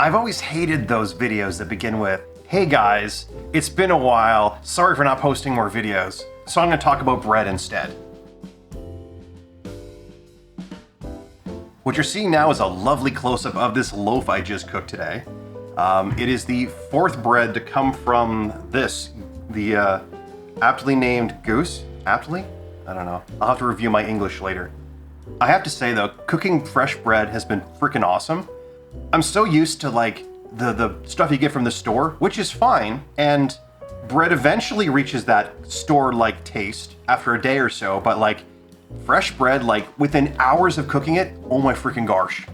I've always hated those videos that begin with, "Hey guys, it's been a while, sorry for not posting more videos, so I'm going to talk about bread instead." What you're seeing now is a lovely close-up of this loaf I just cooked today. It is the fourth bread to come from this, the aptly named goose. Aptly? I don't know. I'll have to review my English later. I have to say though, cooking fresh bread has been freaking awesome. I'm so used to like the stuff you get from the store, which is fine, and bread eventually reaches that store-like taste after a day or so, but like fresh bread, like within hours of cooking it, oh my freaking gosh.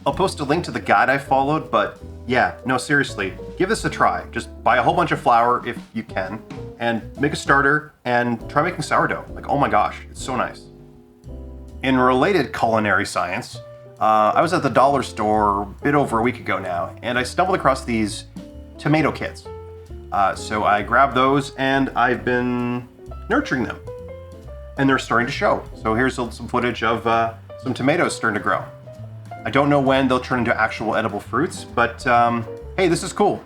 I'll post a link to the guide I followed, but yeah, no, seriously, give this a try. Just buy a whole bunch of flour if you can, and make a starter, and try making sourdough. Like, oh my gosh, it's so nice. In related culinary science, I was at the dollar store a bit over a week ago now, and I stumbled across these tomato kits. So I grabbed those, and I've been nurturing them. And they're starting to show. So here's some footage of some tomatoes starting to grow. I don't know when they'll turn into actual edible fruits, but hey, this is cool.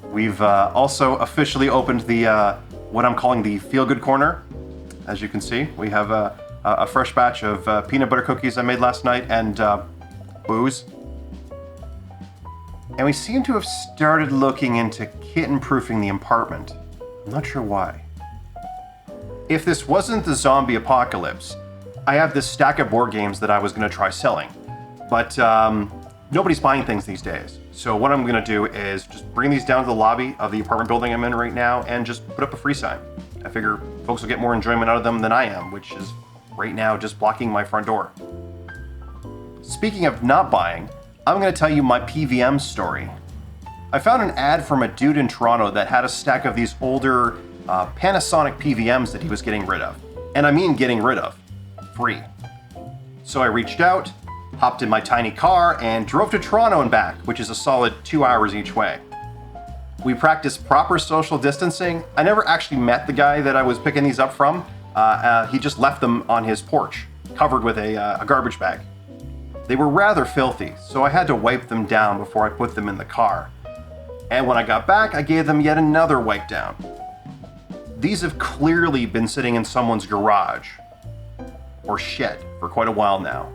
We've also officially opened the what I'm calling the feel-good corner. As you can see, we have a fresh batch of peanut butter cookies I made last night and booze. And we seem to have started looking into kitten-proofing the apartment. I'm not sure why. If this wasn't the zombie apocalypse, I have this stack of board games that I was going to try selling. But nobody's buying things these days. So what I'm going to do is just bring these down to the lobby of the apartment building I'm in right now and just put up a free sign. I figure folks will get more enjoyment out of them than I am, which is right now just blocking my front door. Speaking of not buying, I'm going to tell you my PVM story. I found an ad from a dude in Toronto that had a stack of these older Panasonic PVMs that he was getting rid of. And I mean getting rid of. Free. So I reached out, hopped in my tiny car, and drove to Toronto and back, which is a solid 2 hours each way. We practiced proper social distancing. I never actually met the guy that I was picking these up from. He just left them on his porch, covered with a garbage bag. They were rather filthy, so I had to wipe them down before I put them in the car. And when I got back, I gave them yet another wipe down. These have clearly been sitting in someone's garage or shed for quite a while now.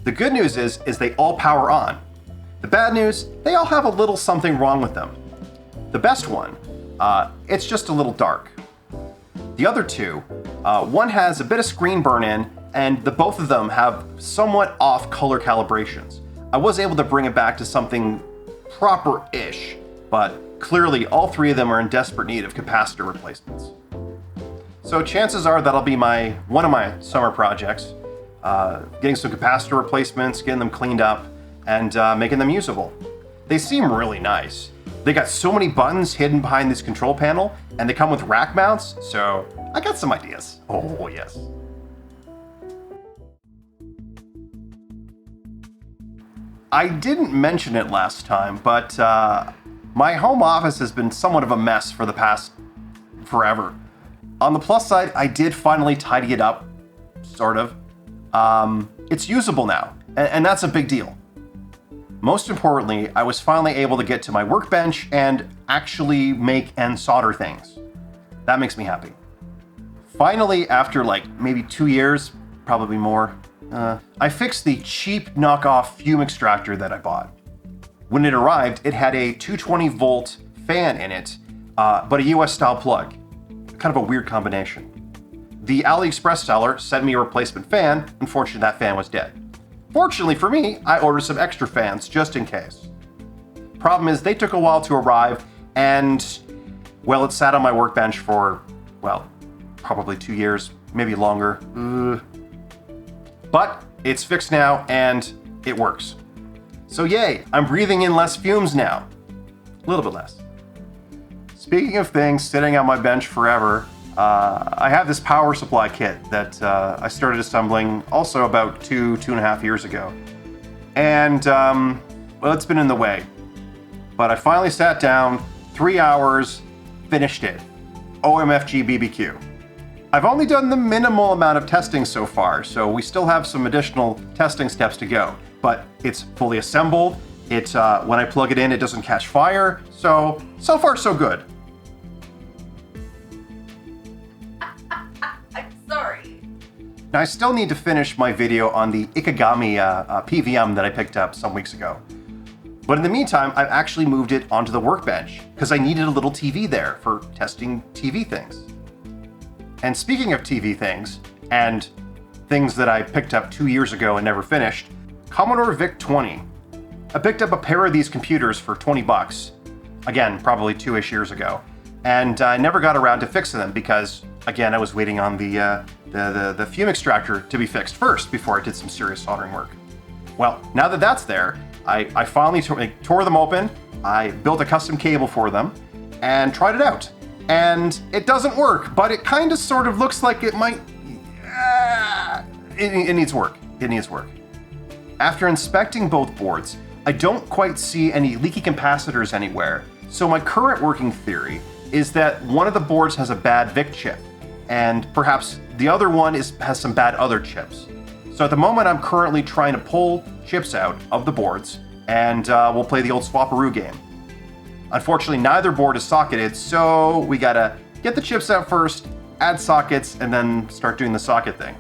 The good news is they all power on. The bad news, they all have a little something wrong with them. The best one, it's just a little dark. The other two, one has a bit of screen burn in, and both of them have somewhat off color calibrations. I was able to bring it back to something proper-ish, but clearly all three of them are in desperate need of capacitor replacements. So chances are that'll be one of my summer projects, getting some capacitor replacements, getting them cleaned up, and making them usable. They seem really nice. They got so many buttons hidden behind this control panel, and they come with rack mounts, so I got some ideas. Oh yes. I didn't mention it last time, but my home office has been somewhat of a mess for the past forever. On the plus side, I did finally tidy it up, sort of. It's usable now, and that's a big deal. Most importantly, I was finally able to get to my workbench and actually make and solder things. That makes me happy. Finally, after like maybe 2 years, probably more, I fixed the cheap knockoff fume extractor that I bought. When it arrived, it had a 220 volt fan in it, but a US style plug. Kind of a weird combination. The AliExpress seller sent me a replacement fan. Unfortunately, that fan was dead. Fortunately for me, I ordered some extra fans just in case. Problem is, they took a while to arrive, and well, it sat on my workbench for, well, probably 2 years, maybe longer. But it's fixed now, and it works. So yay, I'm breathing in less fumes now. A little bit less. Speaking of things sitting on my bench forever, I have this power supply kit that I started assembling also about 2.5 years ago. And, well, it's been in the way. But I finally sat down, 3 hours, finished it. OMFG BBQ. I've only done the minimal amount of testing so far, so we still have some additional testing steps to go. But it's fully assembled, When I plug it in, it doesn't catch fire. So far so good. I'm sorry. Now I still need to finish my video on the Ikegami PVM that I picked up some weeks ago. But in the meantime, I've actually moved it onto the workbench because I needed a little TV there for testing TV things. And speaking of TV things, and things that I picked up 2 years ago and never finished, Commodore VIC-20. I picked up a pair of these computers for 20 bucks. Again, probably 2-ish years ago. And I never got around to fixing them because, again, I was waiting on the fume extractor to be fixed first before I did some serious soldering work. Well, now that that's there, I finally tore them open, I built a custom cable for them, and tried it out. And it doesn't work, but it kind of sort of looks like it might... It needs work. It needs work. After inspecting both boards, I don't quite see any leaky capacitors anywhere, so my current working theory is that one of the boards has a bad VIC chip, and perhaps the other one has some bad other chips. So at the moment, I'm currently trying to pull chips out of the boards, and we'll play the old swapperoo game. Unfortunately, neither board is socketed, so we gotta get the chips out first, add sockets, and then start doing the socket thing.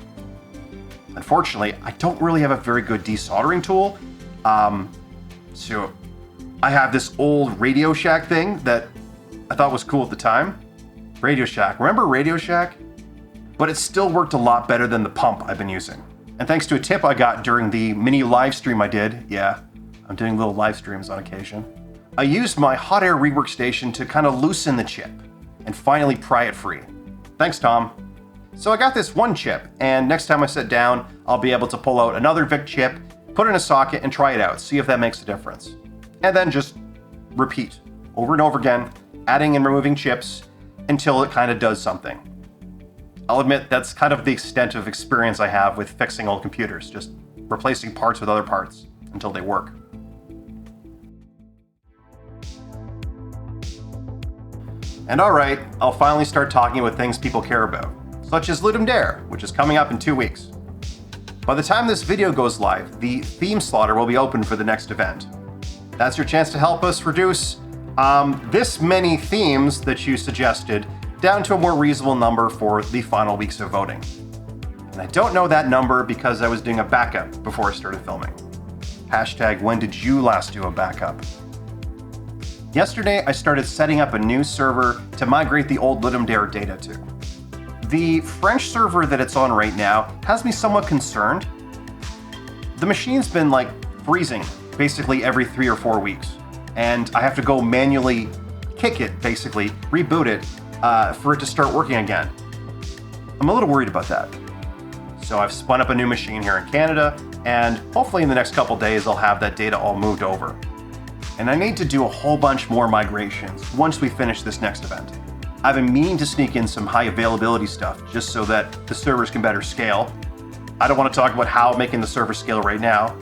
Unfortunately, I don't really have a very good desoldering tool, so I have this old Radio Shack thing that I thought was cool at the time. Radio Shack, remember Radio Shack? But it still worked a lot better than the pump I've been using. And thanks to a tip I got during the mini live stream I did, yeah, I'm doing little live streams on occasion, I used my hot air rework station to kind of loosen the chip and finally pry it free. Thanks, Tom. So I got this one chip, and next time I sit down, I'll be able to pull out another VIC chip, put it in a socket, and try it out, see if that makes a difference. And then just repeat over and over again, adding and removing chips until it kind of does something. I'll admit that's kind of the extent of experience I have with fixing old computers, just replacing parts with other parts until they work. And alright, I'll finally start talking about things people care about, such as Ludum Dare, which is coming up in 2 weeks. By the time this video goes live, the theme slaughter will be open for the next event. That's your chance to help us reduce this many themes that you suggested down to a more reasonable number for the final weeks of voting. And I don't know that number because I was doing a backup before I started filming. Hashtag when did you last do a backup? Yesterday, I started setting up a new server to migrate the old Ludum Dare data to. The French server that it's on right now has me somewhat concerned. The machine's been like freezing basically every 3 or 4 weeks, and I have to go manually kick it, basically, reboot it, for it to start working again. I'm a little worried about that. So I've spun up a new machine here in Canada, and hopefully in the next couple days I'll have that data all moved over. And I need to do a whole bunch more migrations once we finish this next event. I've been meaning to sneak in some high availability stuff just so that the servers can better scale. I don't want to talk about how making the server scale right now.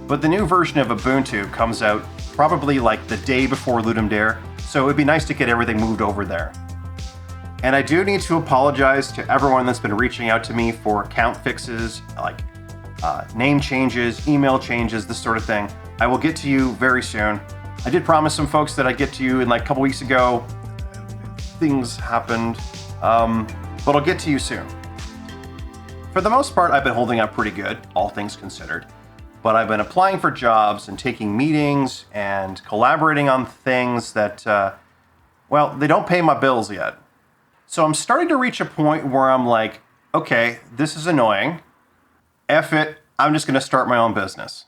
But the new version of Ubuntu comes out probably like the day before Ludum Dare, so it'd be nice to get everything moved over there. And I do need to apologize to everyone that's been reaching out to me for account fixes, like name changes, email changes, this sort of thing. I will get to you very soon. I did promise some folks that I'd get to you in like a couple weeks ago. Things happened, but I'll get to you soon. For the most part, I've been holding up pretty good, all things considered. But I've been applying for jobs and taking meetings and collaborating on things that, well, they don't pay my bills yet. So I'm starting to reach a point where I'm like, okay, this is annoying. F it, I'm just gonna start my own business.